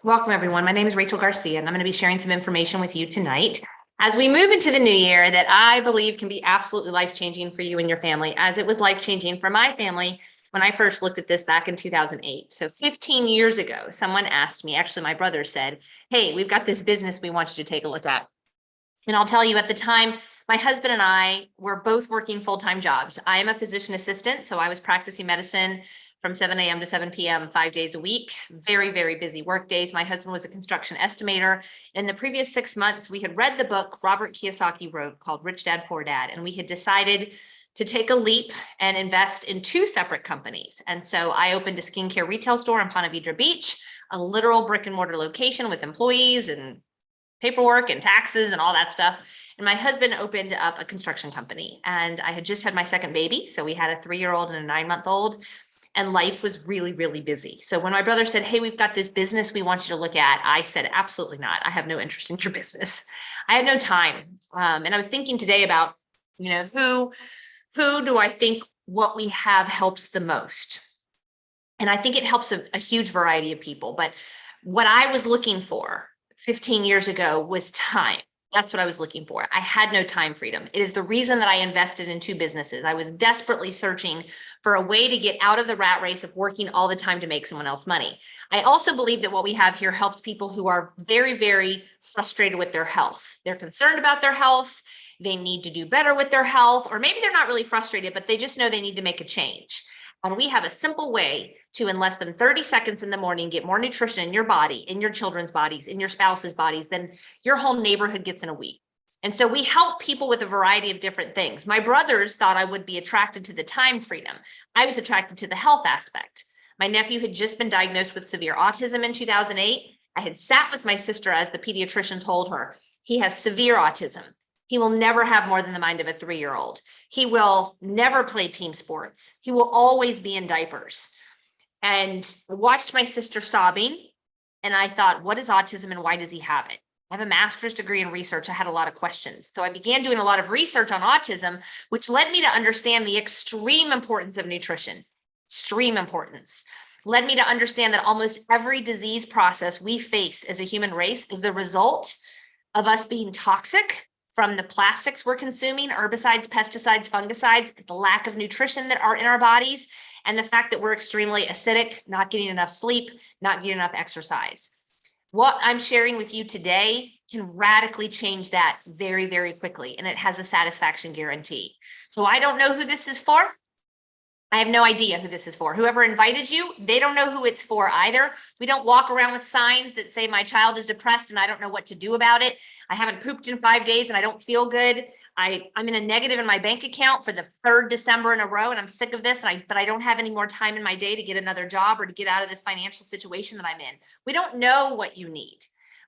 Welcome, everyone. My name is Rachel Garcia, and I'm going to be sharing some information with you tonight as we move into the new year that I believe can be absolutely life-changing for you and your family, as it was life-changing for my family when I first looked at this back in 2008. So 15 years ago, someone asked me, actually, my brother said, "Hey, we've got this business we want you to take a look at." And I'll tell you, at the time, my husband and I were both working full-time jobs. I am a physician assistant, so I was practicing medicine from 7 a.m. to 7 p.m., 5 days a week. Very, very busy work days. My husband was a construction estimator. In the previous 6 months, we had read the book Robert Kiyosaki wrote called Rich Dad, Poor Dad, and we had decided to take a leap and invest in two separate companies. And so I opened a skincare retail store in Ponte Vedra Beach, a literal brick and mortar location with employees and paperwork and taxes and all that stuff. And my husband opened up a construction company, and I had just had my second baby. So we had a 3-year-old and a 9-month-old, and life was really, really busy. So when my brother said, "Hey, we've got this business we want you to look at," I said, "Absolutely not. I have no interest in your business." I had no time. And I was thinking today about, who do I think what we have helps the most? And I think it helps a huge variety of people. But what I was looking for 15 years ago was time. That's what I was looking for. I had no time freedom. It is the reason that I invested in two businesses. I was desperately searching for a way to get out of the rat race of working all the time to make someone else money. I also believe that what we have here helps people who are very, very frustrated with their health. They're concerned about their health. They need to do better with their health, or maybe they're not really frustrated, but they just know they need to make a change. And we have a simple way to, in less than 30 seconds in the morning, get more nutrition in your body, in your children's bodies, in your spouse's bodies than your whole neighborhood gets in a week. And so we help people with a variety of different things. My brothers thought I would be attracted to the time freedom. I was attracted to the health aspect. My nephew had just been diagnosed with severe autism in 2008. I had sat with my sister as the pediatrician told her, "He has severe autism. He will never have more than the mind of a 3-year-old. He will never play team sports. He will always be in diapers." And I watched my sister sobbing, and I thought, what is autism and why does he have it? I have a master's degree in research. I had a lot of questions. So I began doing a lot of research on autism, which led me to understand the extreme importance of nutrition. Extreme importance. Led me to understand that almost every disease process we face as a human race is the result of us being toxic from the plastics we're consuming, herbicides, pesticides, fungicides, the lack of nutrition that are in our bodies, and the fact that we're extremely acidic, not getting enough sleep, not getting enough exercise. What I'm sharing with you today can radically change that very, very quickly, and it has a satisfaction guarantee. So I don't know who this is for. I have no idea who this is for. Whoever invited you, they don't know who it's for either. We don't walk around with signs that say my child is depressed and I don't know what to do about it. I haven't pooped in 5 days and I don't feel good. I'm in a negative in my bank account for the 3rd December in a row, and I'm sick of this. But I don't have any more time in my day to get another job or to get out of this financial situation that I'm in. We don't know what you need,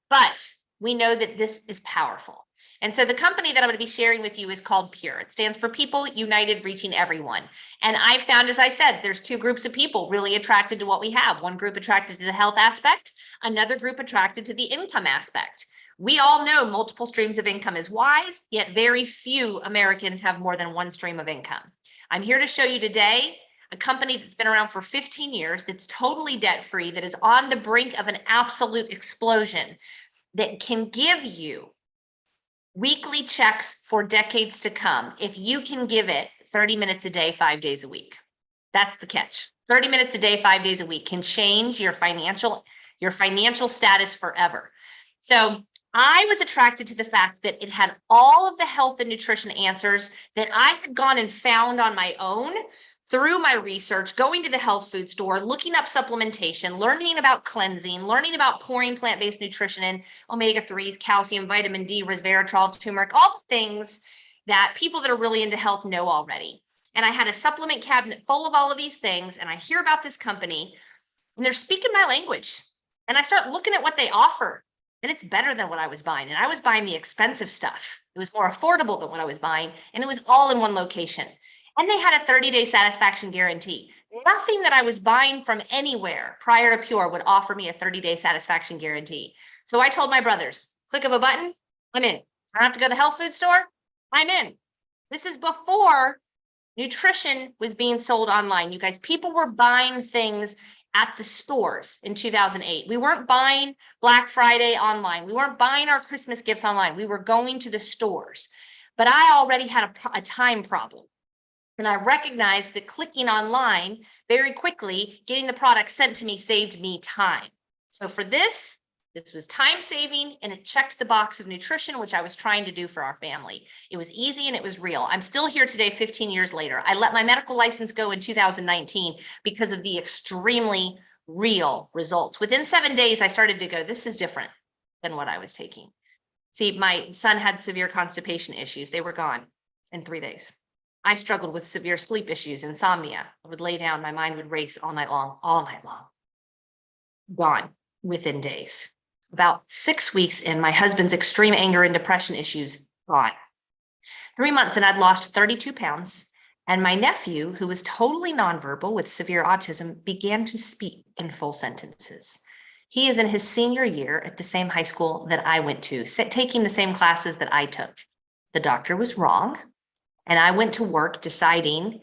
but we know that this is powerful. And so the company that I'm going to be sharing with you is called Pure. It stands for People United Reaching Everyone. And I found, as I said, there's two groups of people really attracted to what we have. One group attracted to the health aspect, another group attracted to the income aspect. We all know multiple streams of income is wise, yet very few Americans have more than one stream of income. I'm here to show you today a company that's been around for 15 years, that's totally debt-free, that is on the brink of an absolute explosion, that can give you weekly checks for decades to come if you can give it 30 minutes a day, 5 days a week. That's the catch. 30 minutes a day, 5 days a week can change your financial status forever. So I was attracted to the fact that it had all of the health and nutrition answers that I had gone and found on my own through my research, going to the health food store, looking up supplementation, learning about cleansing, learning about pouring plant-based nutrition in, omega-3s, calcium, vitamin D, resveratrol, turmeric, all the things that people that are really into health know already. And I had a supplement cabinet full of all of these things, and I hear about this company, and they're speaking my language. And I start looking at what they offer, and it's better than what I was buying. And I was buying the expensive stuff. It was more affordable than what I was buying, and it was all in one location. And they had a 30-day satisfaction guarantee. Nothing that I was buying from anywhere prior to Pure would offer me a 30-day satisfaction guarantee. So I told my brothers, click of a button, I'm in. I don't have to go to the health food store, I'm in. This is before nutrition was being sold online. You guys, people were buying things at the stores in 2008. We weren't buying Black Friday online. We weren't buying our Christmas gifts online. We were going to the stores. But I already had a time problem. And I recognized that clicking online very quickly, getting the product sent to me saved me time. So for this was time saving, and it checked the box of nutrition, which I was trying to do for our family. It was easy and it was real. I'm still here today, 15 years later. I let my medical license go in 2019 because of the extremely real results. Within 7 days, I started to go, this is different than what I was taking. See, my son had severe constipation issues. They were gone in 3 days. I struggled with severe sleep issues, insomnia. I would lay down, my mind would race all night long. Gone within days. About 6 weeks in, my husband's extreme anger and depression issues, gone. 3 months and I'd lost 32 pounds. And my nephew, who was totally nonverbal with severe autism, began to speak in full sentences. He is in his senior year at the same high school that I went to, taking the same classes that I took. The doctor was wrong. And I went to work deciding,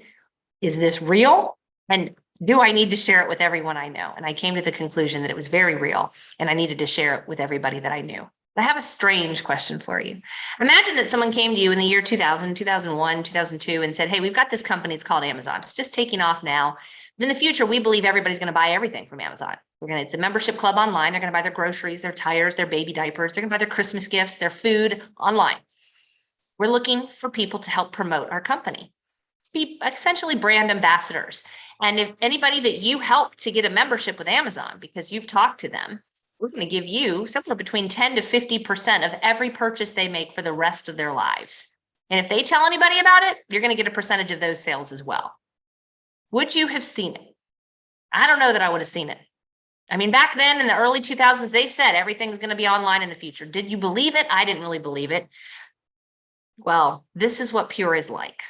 is this real? And do I need to share it with everyone I know? And I came to the conclusion that it was very real and I needed to share it with everybody that I knew. I have a strange question for you. Imagine that someone came to you in the year 2000, 2001, 2002 and said, hey, we've got this company, it's called Amazon. It's just taking off now. But in the future, we believe everybody's going to buy everything from Amazon. It's a membership club online. They're going to buy their groceries, their tires, their baby diapers. They're going to buy their Christmas gifts, their food online. We're looking for people to help promote our company, be essentially brand ambassadors. And if anybody that you help to get a membership with Amazon, because you've talked to them, we're going to give you somewhere between 10 to 50% of every purchase they make for the rest of their lives. And if they tell anybody about it, you're going to get a percentage of those sales as well. Would you have seen it? I don't know that I would have seen it. I mean, back then in the early 2000s, they said everything's going to be online in the future. Did you believe it? I didn't really believe it. Well, this is what Pure is like.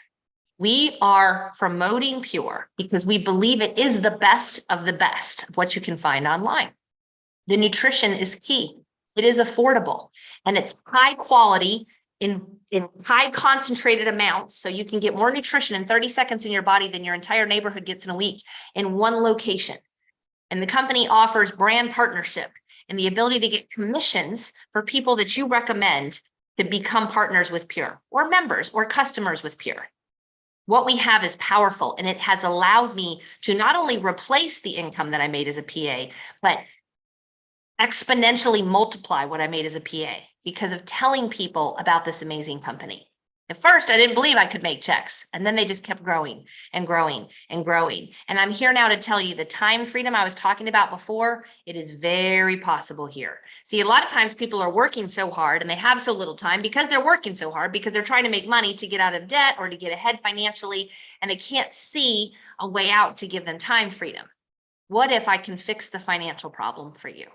We are promoting Pure because we believe it is the best of what you can find online. The nutrition is key. It is affordable and it's high quality in high concentrated amounts. So you can get more nutrition in 30 seconds in your body than your entire neighborhood gets in a week in one location. And the company offers brand partnership and the ability to get commissions for people that you recommend to become partners with Pure or members or customers with Pure. What we have is powerful, and it has allowed me to not only replace the income that I made as a PA, but exponentially multiply what I made as a PA because of telling people about this amazing company. At first, I didn't believe I could make checks, and then they just kept growing and growing and growing. And I'm here now to tell you the time freedom I was talking about before, it is very possible here. See, a lot of times people are working so hard and they have so little time because they're working so hard because they're trying to make money to get out of debt or to get ahead financially, and they can't see a way out to give them time freedom. What if I can fix the financial problem for you?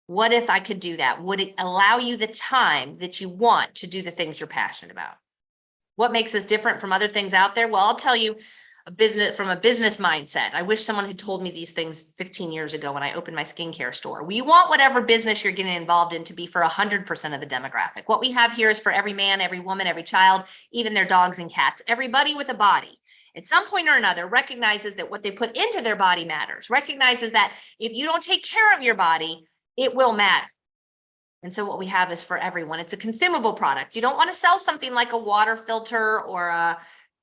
What if I could do that? Would it allow you the time that you want to do the things you're passionate about? What makes us different from other things out there? Well, I'll tell you from a business mindset. I wish someone had told me these things 15 years ago when I opened my skincare store. We want whatever business you're getting involved in to be for 100% of the demographic. What we have here is for every man, every woman, every child, even their dogs and cats, everybody with a body. At some point or another, recognizes that what they put into their body matters, recognizes that if you don't take care of your body, it will matter. And so what we have is for everyone. It's a consumable product. You don't want to sell something like a water filter or a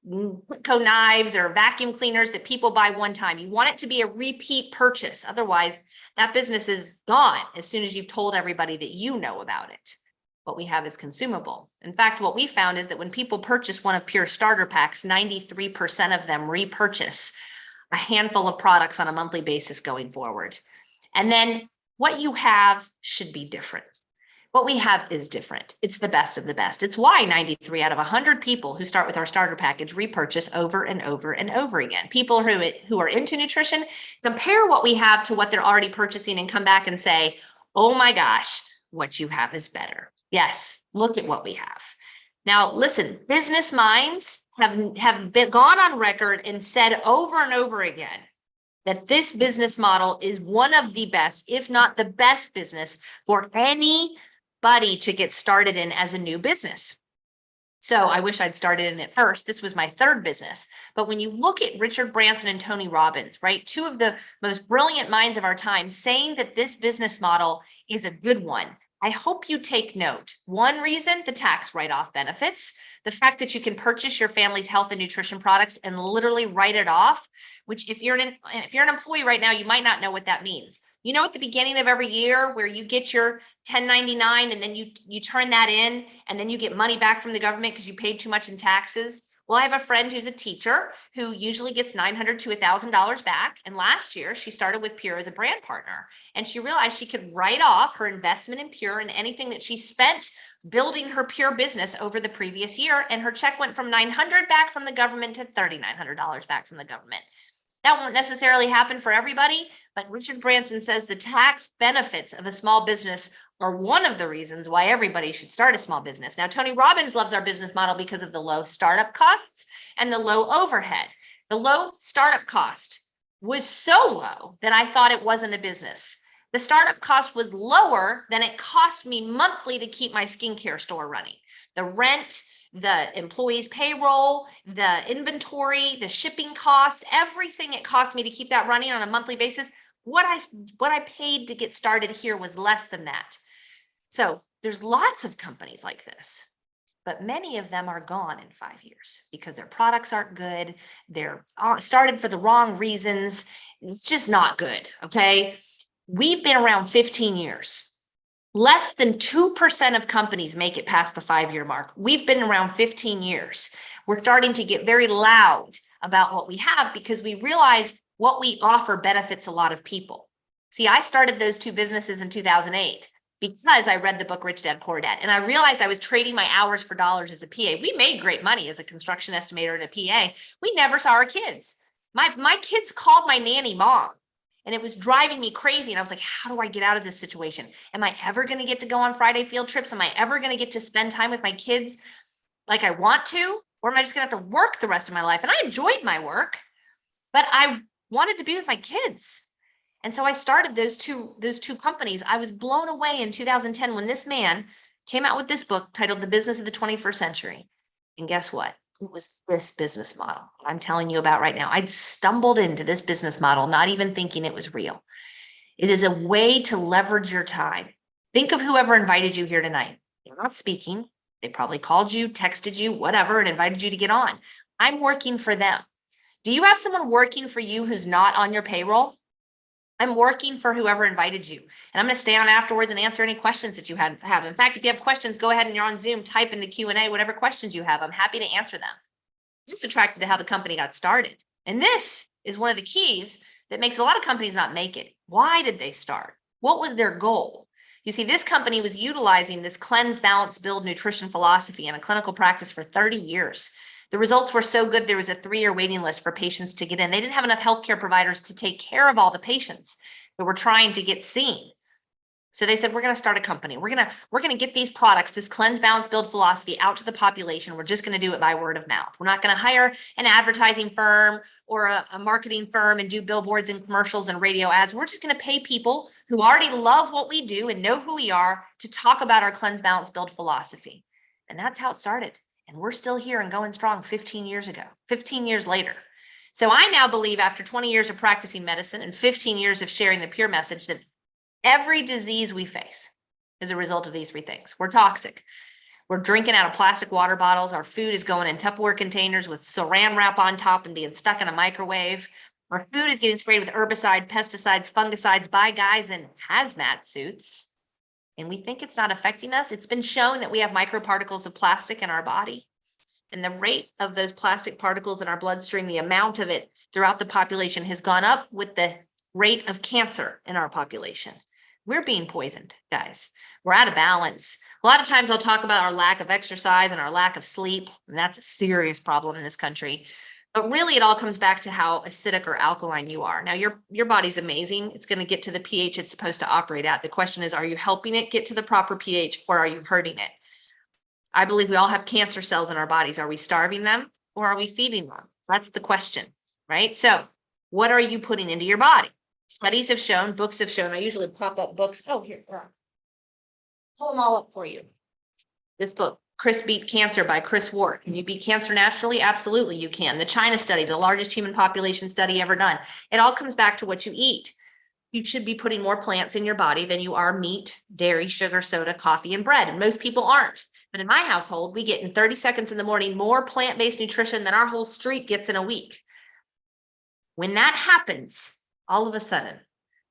Cutco knives or vacuum cleaners that people buy one time. You want it to be a repeat purchase. Otherwise, that business is gone as soon as you've told everybody that you know about it. What we have is consumable. In fact, what we found is that when people purchase one of Pure starter packs, 93% of them repurchase a handful of products on a monthly basis going forward. And then what you have should be different. What we have is different. It's the best of the best. It's why 93 out of 100 people who start with our starter package repurchase over and over and over again. People who are into nutrition compare what we have to what they're already purchasing and come back and say, oh my gosh, what you have is better. Yes, look at what we have. Now, listen, business minds have gone on record and said over and over again that this business model is one of the best, if not the best business for anybody to get started in as a new business. So I wish I'd started in it first. This was my third business. But when you look at Richard Branson and Tony Robbins, right, two of the most brilliant minds of our time, saying that this business model is a good one, I hope you take note. One reason, the tax write-off benefits, the fact that you can purchase your family's health and nutrition products and literally write it off, which if you're an employee right now, you might not know what that means. You know, at the beginning of every year where you get your 1099 and then you turn that in and then you get money back from the government because you paid too much in taxes. Well, I have a friend who's a teacher who usually gets $900 to $1,000 back. And last year she started with Pure as a brand partner. And she realized she could write off her investment in Pure and anything that she spent building her Pure business over the previous year. And her check went from $900 back from the government to $3,900 back from the government. That won't necessarily happen for everybody, but Richard Branson says the tax benefits of a small business are one of the reasons why everybody should start a small business. Now, Tony Robbins loves our business model because of the low startup costs and the low overhead. The low startup cost was so low that I thought it wasn't a business. The startup cost was lower than it cost me monthly to keep my skincare store running. The rent, the employees' payroll, the inventory, the shipping costs, everything it cost me to keep that running on a monthly basis, what I paid to get started here was less than that. So there's lots of companies like this, but many of them are gone in 5 years because their products aren't good. They're started for the wrong reasons. It's just not good, okay? We've been around 15 years. Less than 2% of companies make it past the 5-year mark. We've been around 15 years. We're starting to get very loud about what we have because we realize what we offer benefits a lot of people. See, I started those two businesses in 2008 because I read the book Rich Dad Poor Dad, and I realized I was trading my hours for dollars as a PA. We made great money as a construction estimator and a PA. We never saw our kids. My kids called my nanny mom. And it was driving me crazy. And I was like, how do I get out of this situation? Am I ever going to get to go on Friday field trips? Am I ever going to get to spend time with my kids like I want to? Or am I just going to have to work the rest of my life? And I enjoyed my work, but I wanted to be with my kids. And so I started those two companies. I was blown away in 2010 when this man came out with this book titled The Business of the 21st Century. And guess what? It was this business model I'm telling you about right now. I'd stumbled into this business model, not even thinking it was real. It is a way to leverage your time. Think of whoever invited you here tonight. They're not speaking. They probably called you, texted you, whatever, and invited you to get on. I'm working for them. Do you have someone working for you who's not on your payroll? I'm working for whoever invited you. And I'm going to stay on afterwards and answer any questions that you have. In fact, if you have questions, go ahead and you're on Zoom, type in the Q&A, whatever questions you have. I'm happy to answer them. I'm just attracted to how the company got started. And this is one of the keys that makes a lot of companies not make it. Why did they start? What was their goal? You see, this company was utilizing this cleanse, balance, build nutrition philosophy in a clinical practice for 30 years. The results were so good, there was a 3-year waiting list for patients to get in. They didn't have enough healthcare providers to take care of all the patients that were trying to get seen. So they said, we're going to start a company. We're going to get these products, this cleanse, balance, build philosophy out to the population. We're just going to do it by word of mouth. We're not going to hire an advertising firm or a marketing firm and do billboards and commercials and radio ads. We're just going to pay people who already love what we do and know who we are to talk about our cleanse, balance, build philosophy. And that's how it started. And we're still here and going strong 15 years later. So I now believe after 20 years of practicing medicine and 15 years of sharing the Pure message that every disease we face is a result of these 3 things. We're toxic. We're drinking out of plastic water bottles. Our food is going in Tupperware containers with saran wrap on top and being stuck in a microwave. Our food is getting sprayed with herbicide, pesticides, fungicides by guys in hazmat suits. And we think it's not affecting us. It's been shown that we have microparticles of plastic in our body. And the rate of those plastic particles in our bloodstream, the amount of it throughout the population has gone up with the rate of cancer in our population. We're being poisoned, guys. We're out of balance. A lot of times I'll talk about our lack of exercise and our lack of sleep, and that's a serious problem in this country. But really, it all comes back to how acidic or alkaline you are. Now, your body's amazing. It's going to get to the pH it's supposed to operate at. The question is, are you helping it get to the proper pH or are you hurting it? I believe we all have cancer cells in our bodies. Are we starving them or are we feeding them? That's the question, right? So what are you putting into your body? Studies have shown, books have shown. I usually pop up books. Oh, here. Pull them all up for you. This book, Chris Beat Cancer by Chris Ward. Can you beat cancer nationally? Absolutely, you can. The China study, the largest human population study ever done. It all comes back to what you eat. You should be putting more plants in your body than you are meat, dairy, sugar, soda, coffee, and bread. And most people aren't. But in my household, we get in 30 seconds in the morning more plant-based nutrition than our whole street gets in a week. When that happens, all of a sudden,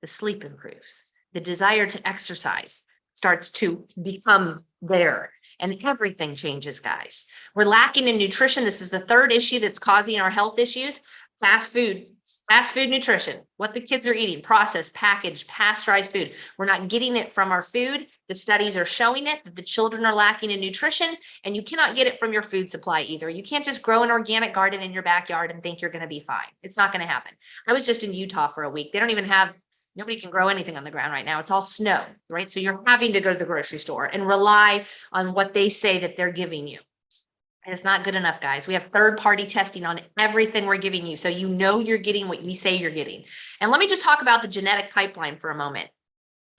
the sleep improves. The desire to exercise starts to become there, and everything changes, guys. We're lacking in nutrition. This is the third issue that's causing our health issues. Fast food nutrition, what the kids are eating, processed, packaged, pasteurized food. We're not getting it from our food. The studies are showing it, that the children are lacking in nutrition, and you cannot get it from your food supply either. You can't just grow an organic garden in your backyard and think you're going to be fine. It's not going to happen. I was just in Utah for a week. They don't even have, nobody can grow anything on the ground right now. It's all snow, right? So you're having to go to the grocery store and rely on what they say that they're giving you. And it's not good enough, guys. We have third-party testing on everything we're giving you, so you know you're getting what we say you're getting. And let me just talk about the genetic pipeline for a moment.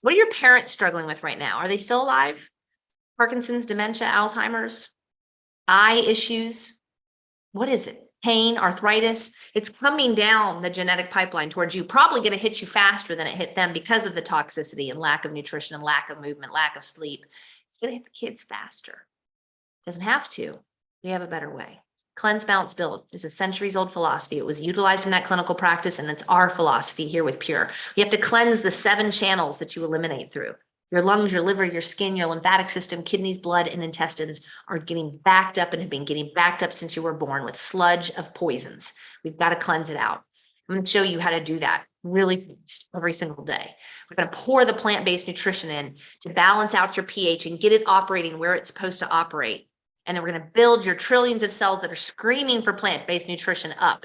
What are your parents struggling with right now? Are they still alive? Parkinson's, dementia, Alzheimer's, eye issues? What is it? Pain, arthritis? It's coming down the genetic pipeline towards you, probably going to hit you faster than it hit them because of the toxicity and lack of nutrition and lack of movement, lack of sleep. It's going to hit the kids faster. Doesn't have to. We have a better way. Cleanse, balance, build is a centuries-old philosophy. It was utilized in that clinical practice, and it's our philosophy here with Pure. You have to cleanse the 7 channels that you eliminate through. Your lungs, your liver, your skin, your lymphatic system, kidneys, blood, and intestines are getting backed up and have been getting backed up since you were born with sludge of poisons. We've got to cleanse it out. I'm going to show you how to do that really every single day. We're going to pour the plant-based nutrition in to balance out your pH and get it operating where it's supposed to operate. And then we're going to build your trillions of cells that are screaming for plant-based nutrition up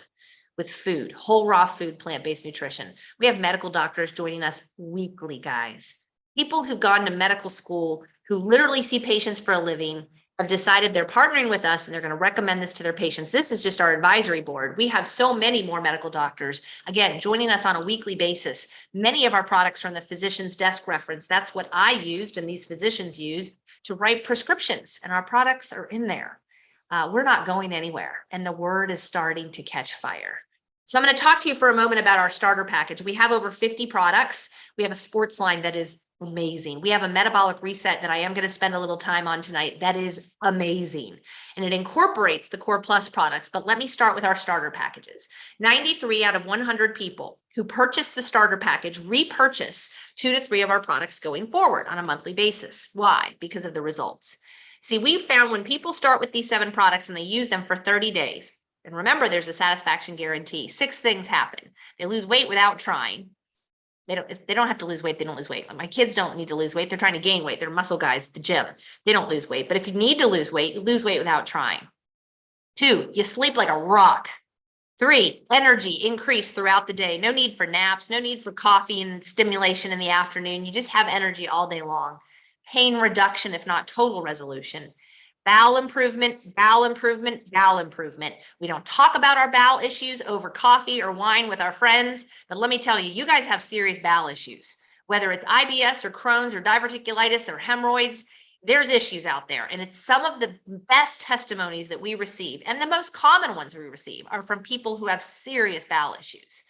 with food, whole raw food, plant-based nutrition. We have medical doctors joining us weekly, guys. People who've gone to medical school, who literally see patients for a living, have decided they're partnering with us and they're going to recommend this to their patients. This is just our advisory board. We have so many more medical doctors, again, joining us on a weekly basis. Many of our products are on the physician's desk reference. That's what I used and these physicians use to write prescriptions, and our products are in there. We're not going anywhere, and the word is starting to catch fire. So I'm going to talk to you for a moment about our starter package. We have over 50 products. We have a sports line that is amazing. We have a metabolic reset that I am going to spend a little time on tonight. That is amazing. And it incorporates the Core Plus products. But let me start with our starter packages. 93 out of 100 people who purchase the starter package repurchase 2 to 3 of our products going forward on a monthly basis. Why? Because of the results. See, we've found when people start with these 7 products and they use them for 30 days, and remember, there's a satisfaction guarantee. 6 things happen. They lose weight without trying. If they don't have to lose weight, they don't lose weight. My kids don't need to lose weight. They're trying to gain weight. They're muscle guys at the gym. They don't lose weight. But if you need to lose weight, you lose weight without trying. 2, you sleep like a rock. 3, energy increase throughout the day. No need for naps, no need for coffee and stimulation in the afternoon. You just have energy all day long. Pain reduction, if not total resolution. Bowel improvement, bowel improvement, bowel improvement. We don't talk about our bowel issues over coffee or wine with our friends, but let me tell you, you guys have serious bowel issues. Whether it's IBS or Crohn's or diverticulitis or hemorrhoids, there's issues out there. And it's some of the best testimonies that we receive, and the most common ones we receive are from people who have serious bowel issues.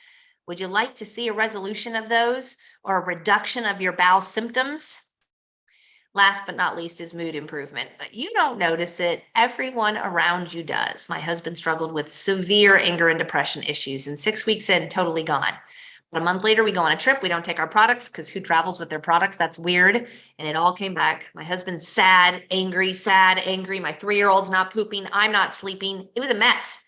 Would you like to see a resolution of those or a reduction of your bowel symptoms? Last but not least is mood improvement, but you don't notice it. Everyone around you does. My husband struggled with severe anger and depression issues, and 6 weeks in, totally gone. But a month later, we go on a trip. We don't take our products because who travels with their products? That's weird. And it all came back. My husband's sad, angry, sad, angry. My 3-year-old's not pooping. I'm not sleeping. It was a mess.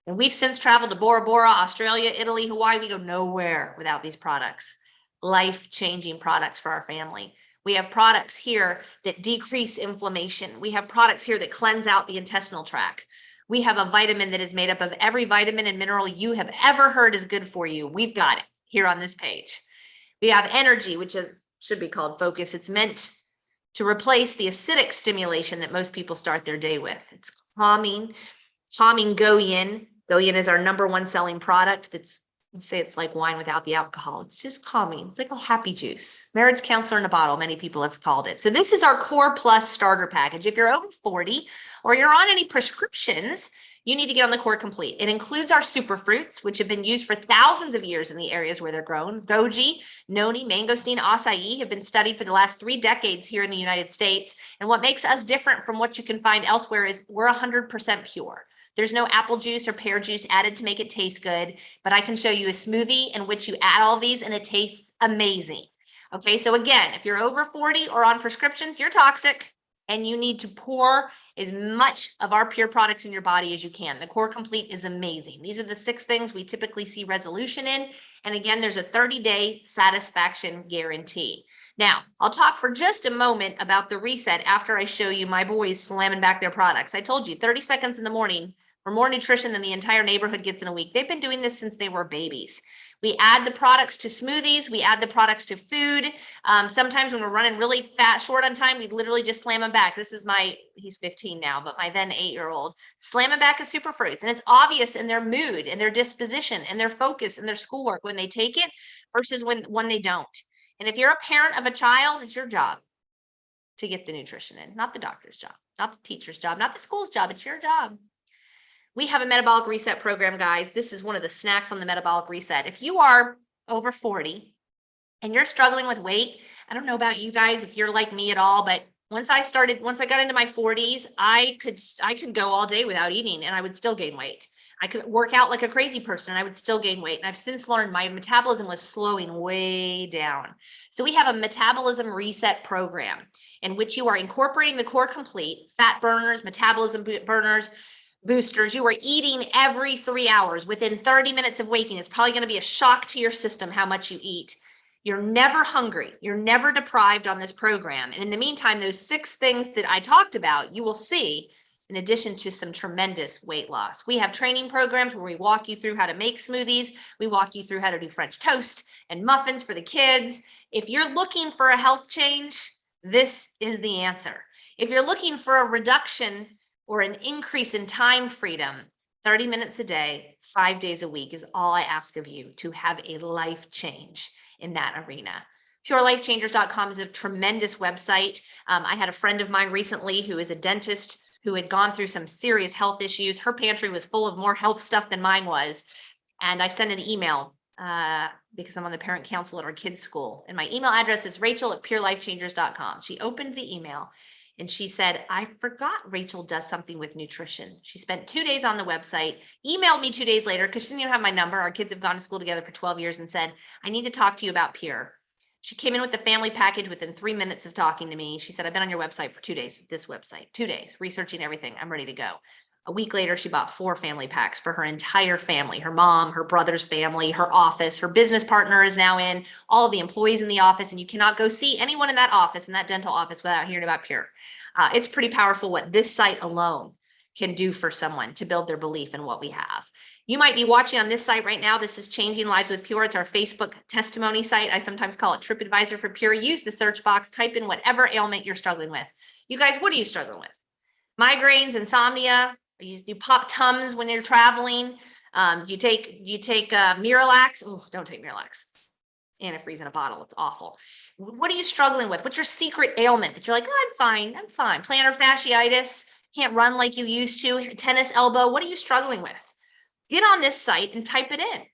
And we've since traveled to Bora Bora, Australia, Italy, Hawaii. We go nowhere without these products. Life-changing products for our family. We have products here that decrease inflammation. We have products here that cleanse out the intestinal tract. We have a vitamin that is made up of every vitamin and mineral you have ever heard is good for you. We've got it here on this page. We have energy, which should be called focus. It's meant to replace the acidic stimulation that most people start their day with. It's calming Goyin. Goyin is our #1 selling product that's say it's like wine without the alcohol. It's just calming. It's like a happy juice. Marriage counselor in a bottle, many people have called it. So this is our Core Plus starter package. If you're over 40 or you're on any prescriptions, you need to get on the Core Complete. It includes our super fruits, which have been used for thousands of years in the areas where they're grown. Goji, noni, mangosteen, acai have been studied for the last 3 decades here in the United States. And what makes us different from what you can find elsewhere is we're 100% pure. There's no apple juice or pear juice added to make it taste good, but I can show you a smoothie in which you add all these and it tastes amazing. Okay, so again, if you're over 40 or on prescriptions, you're toxic and you need to pour as much of our pure products in your body as you can. The Core Complete is amazing. These are the 6 things we typically see resolution in. And again, there's a 30-day satisfaction guarantee. Now, I'll talk for just a moment about the reset after I show you my boys slamming back their products. I told you 30 seconds in the morning for more nutrition than the entire neighborhood gets in a week. They've been doing this since they were babies. We add the products to smoothies. We add the products to food. Sometimes when we're running really short on time, we literally just slam them back. This is he's 15 now, but my then 8-year-old, slam them back as super fruits. And it's obvious in their mood and their disposition and their focus and their schoolwork when they take it versus when they don't. And if you're a parent of a child, it's your job to get the nutrition in, not the doctor's job, not the teacher's job, not the school's job. It's your job. We have a metabolic reset program, guys. This is one of the snacks on the metabolic reset. If you are over 40 and you're struggling with weight, I don't know about you guys, if you're like me at all, but once I got into my 40s, I could go all day without eating and I would still gain weight. I could work out like a crazy person and I would still gain weight. And I've since learned my metabolism was slowing way down. So we have a metabolism reset program in which you are incorporating the Core Complete, fat burners, metabolism burners, boosters. You are eating every 3 hours. Within 30 minutes of waking, it's probably going to be a shock to your system how much you eat. You're never hungry. You're never deprived on this program. And in the meantime, those 6 things that I talked about, you will see in addition to some tremendous weight loss. We have training programs where we walk you through how to make smoothies. We walk you through how to do French toast and muffins for the kids. If you're looking for a health change, this is the answer. If you're looking for a reduction or an increase in time freedom, 30 minutes a day, 5 days a week is all I ask of you to have a life change in that arena. PureLifeChangers.com is a tremendous website. I had a friend of mine recently who is a dentist who had gone through some serious health issues. Her pantry was full of more health stuff than mine was. And I sent an email because I'm on the parent council at our kids' school. And my email address is Rachel@PureLifeChangers.com. She opened the email and she said, I forgot Rachel does something with nutrition. She spent 2 days on the website, emailed me 2 days later because she didn't even have my number. Our kids have gone to school together for 12 years and said, I need to talk to you about Pure. She came in with the family package within 3 minutes of talking to me. She said, I've been on your website for 2 days, this website, 2 days, researching everything. I'm ready to go. A week later, she bought 4 family packs for her entire family, her mom, her brother's family, her office, her business partner is now in, all of the employees in the office, and you cannot go see anyone in that office, in that dental office, without hearing about Pure. It's pretty powerful what this site alone can do for someone to build their belief in what we have. You might be watching on this site right now. This is Changing Lives with Pure. It's our Facebook testimony site. I sometimes call it TripAdvisor for Pure. Use the search box, type in whatever ailment you're struggling with. You guys, what are you struggling with? Migraines, insomnia? You pop Tums when you're traveling? Do you take Miralax? Oh, don't take Miralax. Antifreeze in a bottle. It's awful. What are you struggling with? What's your secret ailment that you're like, oh, I'm fine. Plantar fasciitis, can't run like you used to, tennis elbow. What are you struggling with? Get on this site and type it in. Type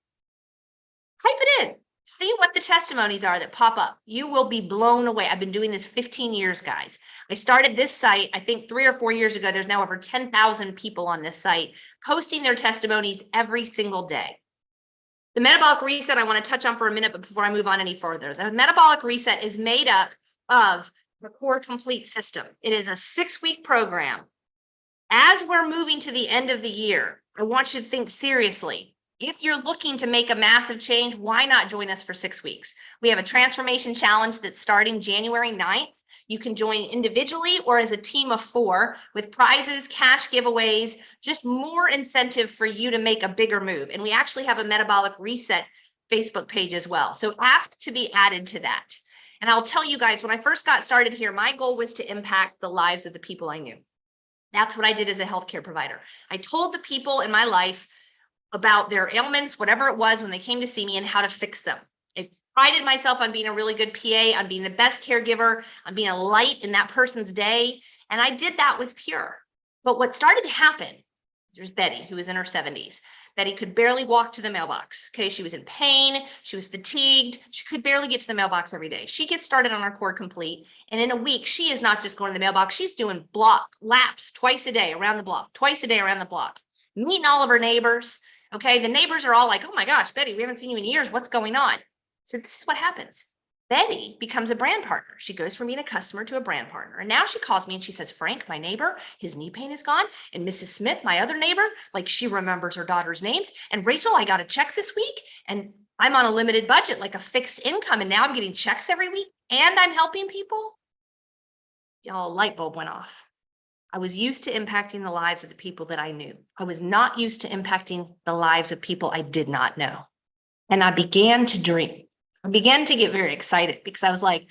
it in. See what the testimonies are that pop up. You will be blown away. I've been doing this 15 years, guys. I started this site, I think 3 or 4 years ago. There's now over 10,000 people on this site posting their testimonies every single day. The metabolic reset I want to touch on for a minute, but before I move on any further, the metabolic reset is made up of the Core Complete system. It is a 6-week program. As we're moving to the end of the year, I want you to think seriously. If you're looking to make a massive change, why not join us for 6 weeks? We have a transformation challenge that's starting January 9th. You can join individually or as a team of 4 with prizes, cash giveaways, just more incentive for you to make a bigger move. And we actually have a metabolic reset Facebook page as well. So ask to be added to that. And I'll tell you guys, when I first got started here, my goal was to impact the lives of the people I knew. That's what I did as a healthcare provider. I told the people in my life about their ailments, whatever it was when they came to see me, and how to fix them. I prided myself on being a really good PA, on being the best caregiver, on being a light in that person's day. And I did that with Pure. But what started to happen, there's Betty, who was in her 70s. Betty could barely walk to the mailbox. Okay, she was in pain, she was fatigued, she could barely get to the mailbox every day. She gets started on our Core Complete, and in a week, she is not just going to the mailbox, she's doing laps twice a day around the block, twice a day around the block, meeting all of her neighbors. Okay, the neighbors are all like, oh my gosh, Betty, we haven't seen you in years, what's going on? So this is what happens. Betty becomes a brand partner. She goes from being a customer to a brand partner. And now she calls me and she says, Frank, my neighbor, his knee pain is gone. And Mrs. Smith, my other neighbor, like she remembers her daughter's names. And Rachel, I got a check this week and I'm on a limited budget, like a fixed income. And now I'm getting checks every week and I'm helping people. Y'all, light bulb went off. I was used to impacting the lives of the people that I knew. I was not used to impacting the lives of people I did not know. And I began to dream. I began to get very excited because I was like,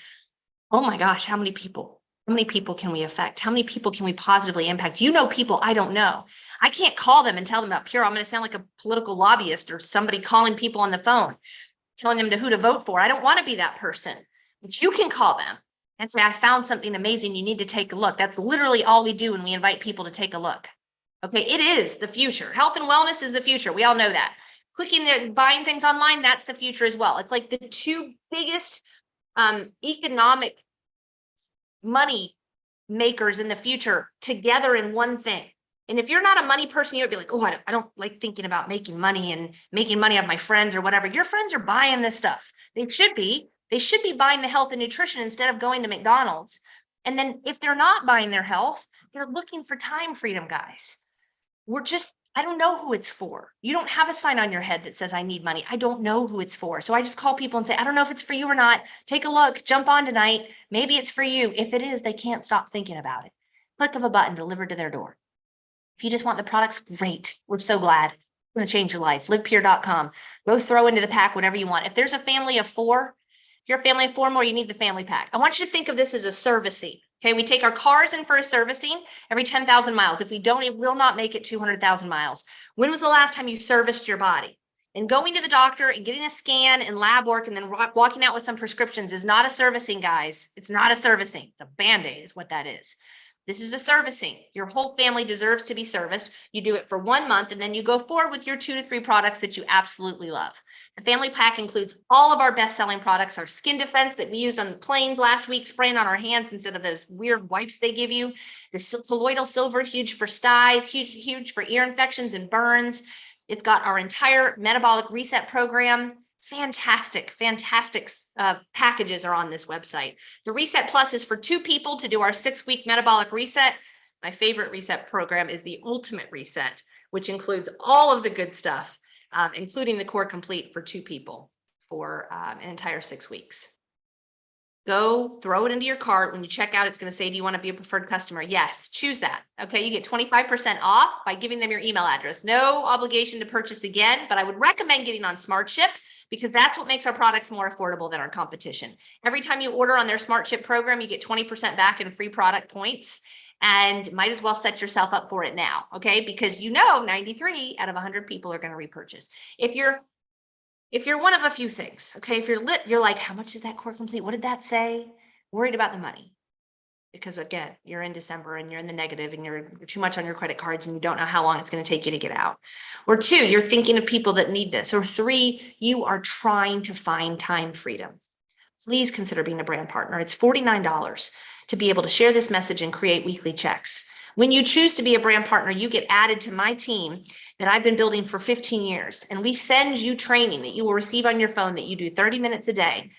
oh my gosh, how many people can we affect? How many people can we positively impact? You know, people I don't know. I can't call them and tell them about Pure. I'm going to sound like a political lobbyist or somebody calling people on the phone, telling them who to vote for. I don't want to be that person. But you can call them and say, I found something amazing. You need to take a look. That's literally all we do when we invite people to take a look. Okay, it is the future. Health and wellness is the future. We all know that. Clicking and buying things online, that's the future as well. It's like the two biggest economic money makers in the future together in one thing. And if you're not a money person, you'd be like, oh, I don't like thinking about making money and making money off my friends or whatever. Your friends are buying this stuff. They should be buying the health and nutrition instead of going to McDonald's. And then if they're not buying their health, they're looking for time freedom, guys. I don't know who it's for. You don't have a sign on your head that says, I need money. I don't know who it's for. So I just call people and say, I don't know if it's for you or not. Take a look, jump on tonight. Maybe it's for you. If it is, they can't stop thinking about it. Click of a button delivered to their door. If you just want the products, great. We're so glad. It's going to change your life. Livepure.com. Go throw into the pack whatever you want. If there's a family of 4, if you're a family of 4 more, you need the family pack. I want you to think of this as a servicing. Okay, we take our cars in for a servicing every 10,000 miles. If we don't, it will not make it 200,000 miles. When was the last time you serviced your body? And going to the doctor and getting a scan and lab work and then walking out with some prescriptions is not a servicing, guys. It's not a servicing. It's a Band-Aid is what that is. This is a servicing. Your whole family deserves to be serviced. You do it for 1 month and then you go forward with your 2 to 3 products that you absolutely love. The family pack includes all of our best-selling products, our skin defense that we used on the planes last week, spraying on our hands instead of those weird wipes they give you. The colloidal silver, huge for styes, huge for ear infections and burns. It's got our entire metabolic reset program. Fantastic packages are on this website. The Reset Plus is for 2 people to do our 6-week metabolic reset. My favorite reset program is the Ultimate Reset, which includes all of the good stuff, including the Core Complete for 2 people for an entire 6 weeks. Go throw it into your cart. When you check out, it's going to say, do you want to be a preferred customer? Yes, choose that. Okay, you get 25% off by giving them your email address. No obligation to purchase again, but I would recommend getting on SmartShip because that's what makes our products more affordable than our competition. Every time you order on their SmartShip program, you get 20% back in free product points and might as well set yourself up for it now, okay? Because 93 out of 100 people are going to repurchase. If you're one of a few things, okay, if you're like, how much is that Core Complete? What did that say? Worried about the money. Because again, you're in December and you're in the negative and you're too much on your credit cards and you don't know how long it's going to take you to get out. Or 2, you're thinking of people that need this. Or 3, you are trying to find time freedom. Please consider being a brand partner. It's $49 to be able to share this message and create weekly checks. When you choose to be a brand partner, you get added to my team that I've been building for 15 years. And we send you training that you will receive on your phone that you do 30 minutes a day.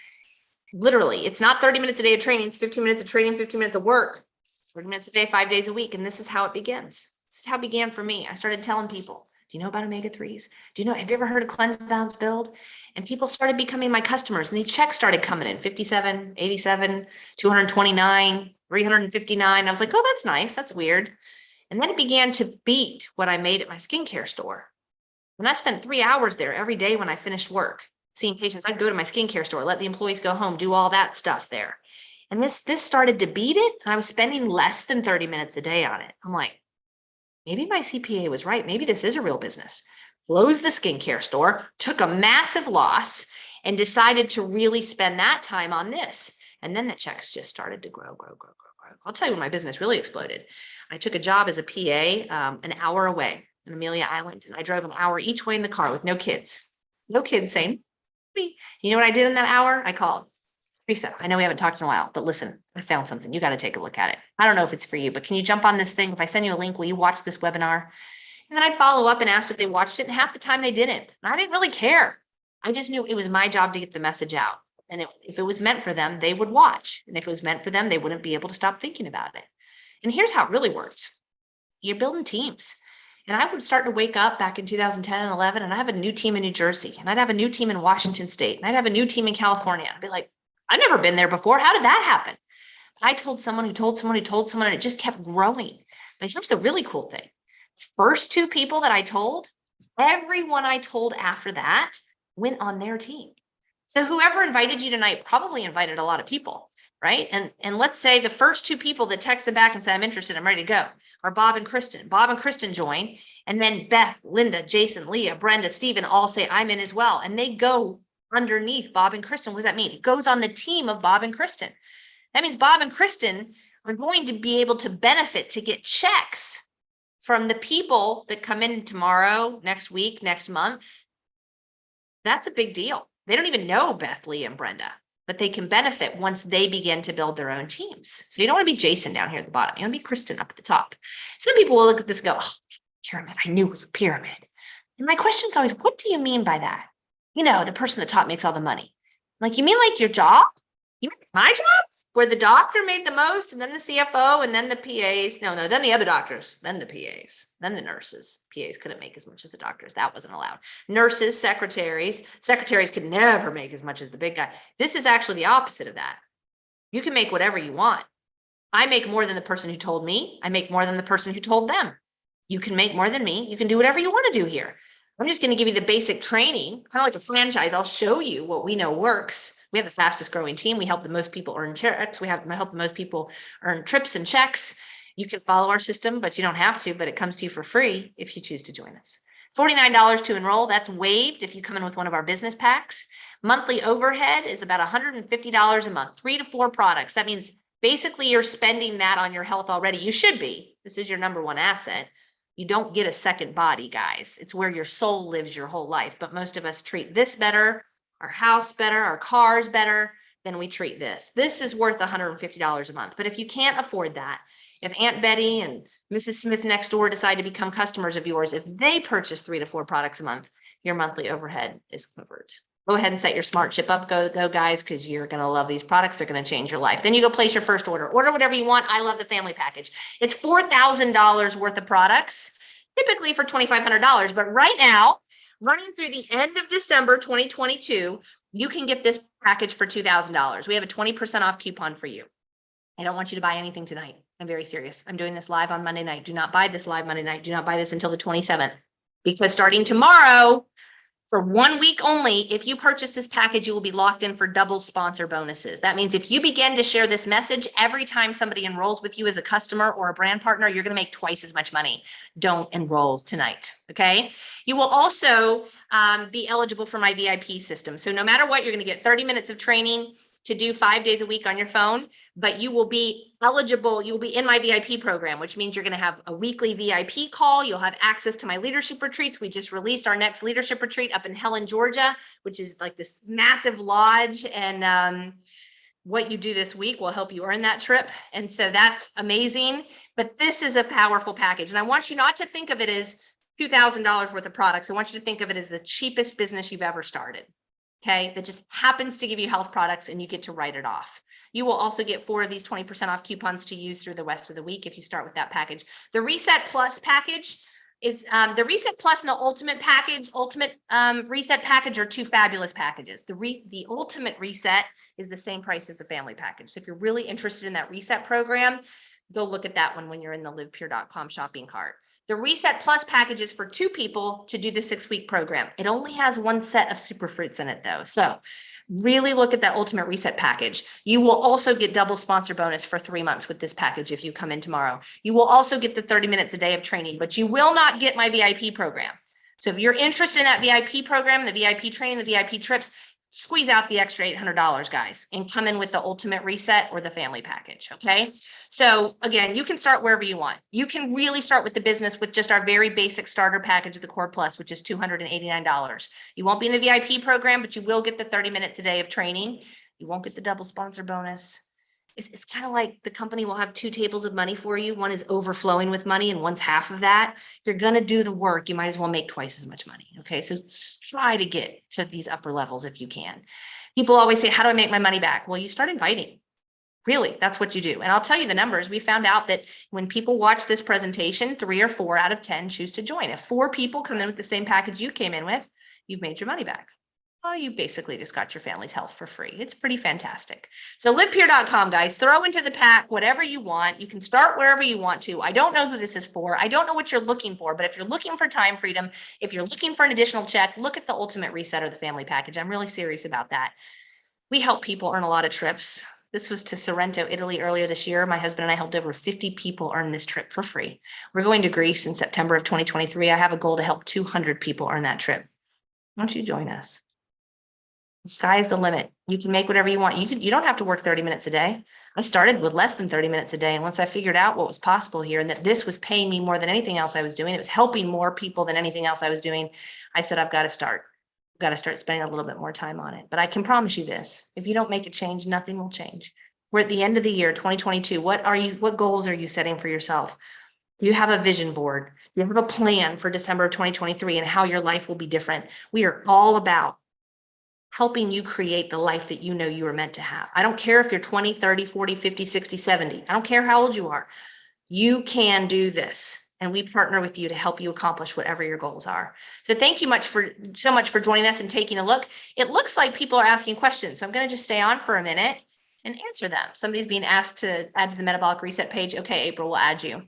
Literally, it's not 30 minutes a day of training. It's 15 minutes of training, 15 minutes of work, 30 minutes a day, 5 days a week. And this is how it begins. This is how it began for me. I started telling people, do you know about omega-3s? Have you ever heard of Cleanse, Balance, Build? And people started becoming my customers and these checks started coming in 57, 87, 229, 359. I was like, oh, that's nice. That's weird. And then it began to beat what I made at my skincare store. When I spent 3 hours there every day when I finished work, seeing patients, I'd go to my skincare store, let the employees go home, do all that stuff there. And this started to beat it. And I was spending less than 30 minutes a day on it. I'm like, maybe my CPA was right. Maybe this is a real business. closed the skincare store, took a massive loss, and decided to really spend that time on this. And then the checks just started to grow, grow, grow, grow, grow. I'll tell you when my business really exploded. I took a job as a PA an hour away in Amelia Island, and I drove an hour each way in the car with no kids. No kids saying, me. You know what I did in that hour? I called. Teresa, I know we haven't talked in a while, but listen, I found something. You got to take a look at it. I don't know if it's for you, but can you jump on this thing? If I send you a link, will you watch this webinar? And then I'd follow up and ask if they watched it. And half the time they didn't. And I didn't really care. I just knew it was my job to get the message out. And if it was meant for them, they would watch. And if it was meant for them, they wouldn't be able to stop thinking about it. And here's how it really works. You're building teams. And I would start to wake up back in 2010 and 11, and I have a new team in New Jersey, and I'd have a new team in Washington State, and I'd have a new team in California. I'd be like, I've never been there before. How did that happen? I told someone who told someone who told someone, and it just kept growing. But here's the really cool thing. First two people that I told, everyone I told after that went on their team. So whoever invited you tonight probably invited a lot of people, right? And let's say the first two people that text them back and say, I'm interested, I'm ready to go, are Bob and Kristen. Bob and Kristen join, and then Beth, Linda, Jason, Leah, Brenda, Stephen all say, I'm in as well. And they go underneath Bob and Kristen. What does that mean? It goes on the team of Bob and Kristen. That means Bob and Kristen are going to be able to benefit to get checks from the people that come in tomorrow, next week, next month. That's a big deal. They don't even know Beth, Lee, and Brenda, but they can benefit once they begin to build their own teams. So you don't want to be Jason down here at the bottom. You want to be Kristen up at the top. Some people will look at this and go, oh, pyramid. I knew it was a pyramid. And my question is always, what do you mean by that? You know, the person at the top makes all the money. Like, you mean like your job? You mean my job? Where the doctor made the most, and then the CFO, and then the PAs. No, then the other doctors, then the PAs, then the nurses. PAs couldn't make as much as the doctors. That wasn't allowed. Nurses, secretaries could never make as much as the big guy. This is actually the opposite of that. You can make whatever you want. I make more than the person who told me. I make more than the person who told them. You can make more than me. You can do whatever you want to do here. I'm just going to give you the basic training, kind of like a franchise. I'll show you what we know works. We have the fastest growing team. We help the most people earn checks. We help the most people earn trips and checks. You can follow our system, but you don't have to, but it comes to you for free if you choose to join us. $49 to enroll. That's waived if you come in with one of our business packs. Monthly overhead is about $150 a month, 3 to 4 products. That means basically you're spending that on your health already. You should be. This is your number one asset. You don't get a second body, guys. It's where your soul lives your whole life. But most of us treat this better, our house better, our cars better than we treat this. This is worth $150 a month. But if you can't afford that, if Aunt Betty and Mrs. Smith next door decide to become customers of yours, if they purchase 3 to 4 products a month, your monthly overhead is covered. Go ahead and set your smart chip up. Go guys, because you're going to love these products. They're going to change your life. Then you go place your first order. Order whatever you want. I love the family package. It's $4,000 worth of products, typically for $2,500. But right now, running through the end of December 2022, you can get this package for $2,000. We have a 20% off coupon for you. I don't want you to buy anything tonight. I'm very serious. I'm doing this live on Monday night. Do not buy this live Monday night. Do not buy this until the 27th, because starting tomorrow, for 1 week only, if you purchase this package, you will be locked in for double sponsor bonuses. That means if you begin to share this message, every time somebody enrolls with you as a customer or a brand partner, you're going to make twice as much money. Don't enroll tonight, okay? You will also be eligible for my VIP system. So no matter what, you're going to get 30 minutes of training to do 5 days a week on your phone, but you will be eligible. You'll be in my VIP program, which means you're going to have a weekly VIP call. You'll have access to my leadership retreats. We just released our next leadership retreat up in Helen, Georgia, which is like this massive lodge. And what you do this week will help you earn that trip. And so that's amazing. But this is a powerful package. And I want you not to think of it as $2,000 worth of products. I want you to think of it as the cheapest business you've ever started. Okay, that just happens to give you health products and you get to write it off. You will also get 4 of these 20% off coupons to use through the rest of the week if you start with that package. The Reset Plus package is the Reset Plus and the Ultimate package, Reset package are 2 fabulous packages. The Ultimate Reset is the same price as the family package. So if you're really interested in that Reset program, go look at that one when you're in the livepure.com shopping cart. The Reset Plus package is for 2 people to do the 6-week program. It only has 1 set of superfruits in it though. So really look at that Ultimate Reset package. You will also get double sponsor bonus for 3 months with this package if you come in tomorrow. You will also get the 30 minutes a day of training, but you will not get my VIP program. So if you're interested in that VIP program, the VIP training, the VIP trips, squeeze out the extra $800, guys, and come in with the ultimate reset or the family package. Okay. So again, you can start wherever you want. You can really start with the business with just our very basic starter package of the Core Plus, which is $289. You won't be in the VIP program, but you will get the 30 minutes a day of training. You won't get the double sponsor bonus. It's kind of like the company will have two tables of money for you. One is overflowing with money and one's half of that. If you're going to do the work, you might as well make twice as much money. Okay. So try to get to these upper levels if you can. People always say, how do I make my money back? Well, you start inviting. Really, that's what you do. And I'll tell you the numbers. We found out that when people watch this presentation, 3 or 4 out of 10 choose to join. If 4 people come in with the same package you came in with, you've made your money back. Well, you basically just got your family's health for free. It's pretty fantastic. So livepure.com, guys, throw into the pack whatever you want. You can start wherever you want to. I don't know who this is for. I don't know what you're looking for, but if you're looking for time freedom, if you're looking for an additional check, look at the ultimate reset or the family package. I'm really serious about that. We help people earn a lot of trips. This was to Sorrento, Italy earlier this year. My husband and I helped over 50 people earn this trip for free. We're going to Greece in September of 2023. I have a goal to help 200 people earn that trip. Why don't you join us? The sky's the limit. You can make whatever you want. You don't have to work 30 minutes a day. I started with less than 30 minutes a day. And once I figured out what was possible here and that this was paying me more than anything else I was doing, it was helping more people than anything else I was doing, I said, I've got to start. Got to start spending a little bit more time on it. But I can promise you this, if you don't make a change, nothing will change. We're at the end of the year, 2022. What goals are you setting for yourself? You have a vision board. You have a plan for December of 2023 and how your life will be different. We are all about helping you create the life that you know you are meant to have. I don't care if you're 20, 30, 40, 50, 60, 70. I don't care how old you are. You can do this. And we partner with you to help you accomplish whatever your goals are. So thank you so much for joining us and taking a look. It looks like people are asking questions. So I'm going to just stay on for a minute and answer them. Somebody's being asked to add to the metabolic reset page. Okay, April, we'll add you.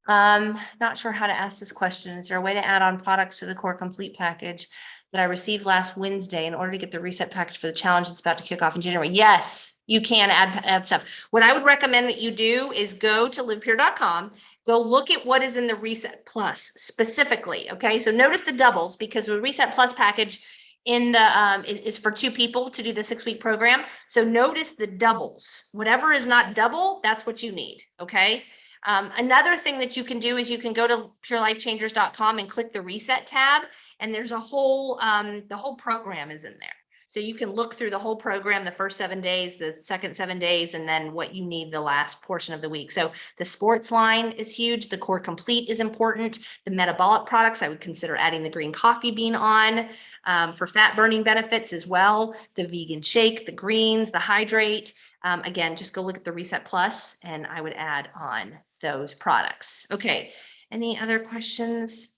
Not sure how to ask this question. Is there a way to add on products to the Core Complete package that I received last Wednesday in order to get the reset package for the challenge that's about to kick off in January? Yes, you can add stuff. What I would recommend that you do is go to livepure.com, go look at what is in the Reset Plus specifically. Okay, so notice the doubles because the Reset Plus package in the is for 2 people to do the 6-week program. So notice the doubles. Whatever is not double, that's what you need. Okay. Another thing that you can do is you can go to purelifechangers.com and click the reset tab, and there's a whole, the whole program is in there. So you can look through the whole program, the first 7 days, the second 7 days, and then what you need the last portion of the week. So the sports line is huge. The Core Complete is important. The metabolic products, I would consider adding the green coffee bean on for fat burning benefits as well. The vegan shake, the greens, the hydrate. Again, just go look at the Reset Plus and I would add on those products. Okay. Any other questions?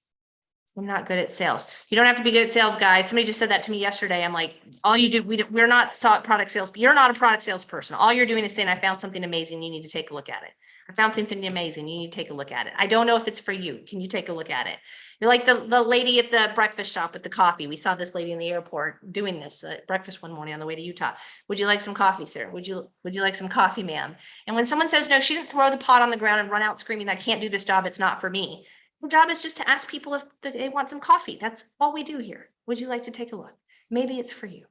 I'm not good at sales. You don't have to be good at sales, guys. Somebody just said that to me yesterday. I'm like, all you do, we're not product sales. You're not a product salesperson. All you're doing is saying, I found something amazing. You need to take a look at it. I found something amazing. You need to take a look at it. I don't know if it's for you. Can you take a look at it? You're like the lady at the breakfast shop with the coffee. We saw this lady in the airport doing this at breakfast one morning on the way to Utah. Would you like some coffee, sir? Would you like some coffee, ma'am? And when someone says no, she didn't throw the pot on the ground and run out screaming, I can't do this job. It's not for me. Our job is just to ask people if they want some coffee. That's all we do here. Would you like to take a look? Maybe it's for you.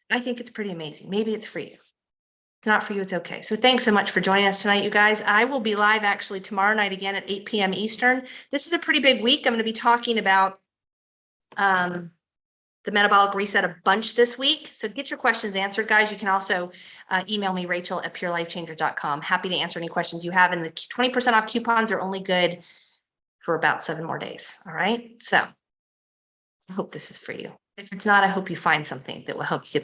I think it's pretty amazing. Maybe it's for you. It's not for you. It's okay. So thanks so much for joining us tonight, you guys. I will be live actually tomorrow night again at 8 p.m. Eastern. This is a pretty big week. I'm going to be talking about the metabolic reset a bunch this week. So get your questions answered, guys. You can also email me, Rachel@purelifechangers.com. Happy to answer any questions you have. And the 20% off coupons are only good for about 7 more days. All right. So I hope this is for you. If it's not, I hope you find something that will help you get that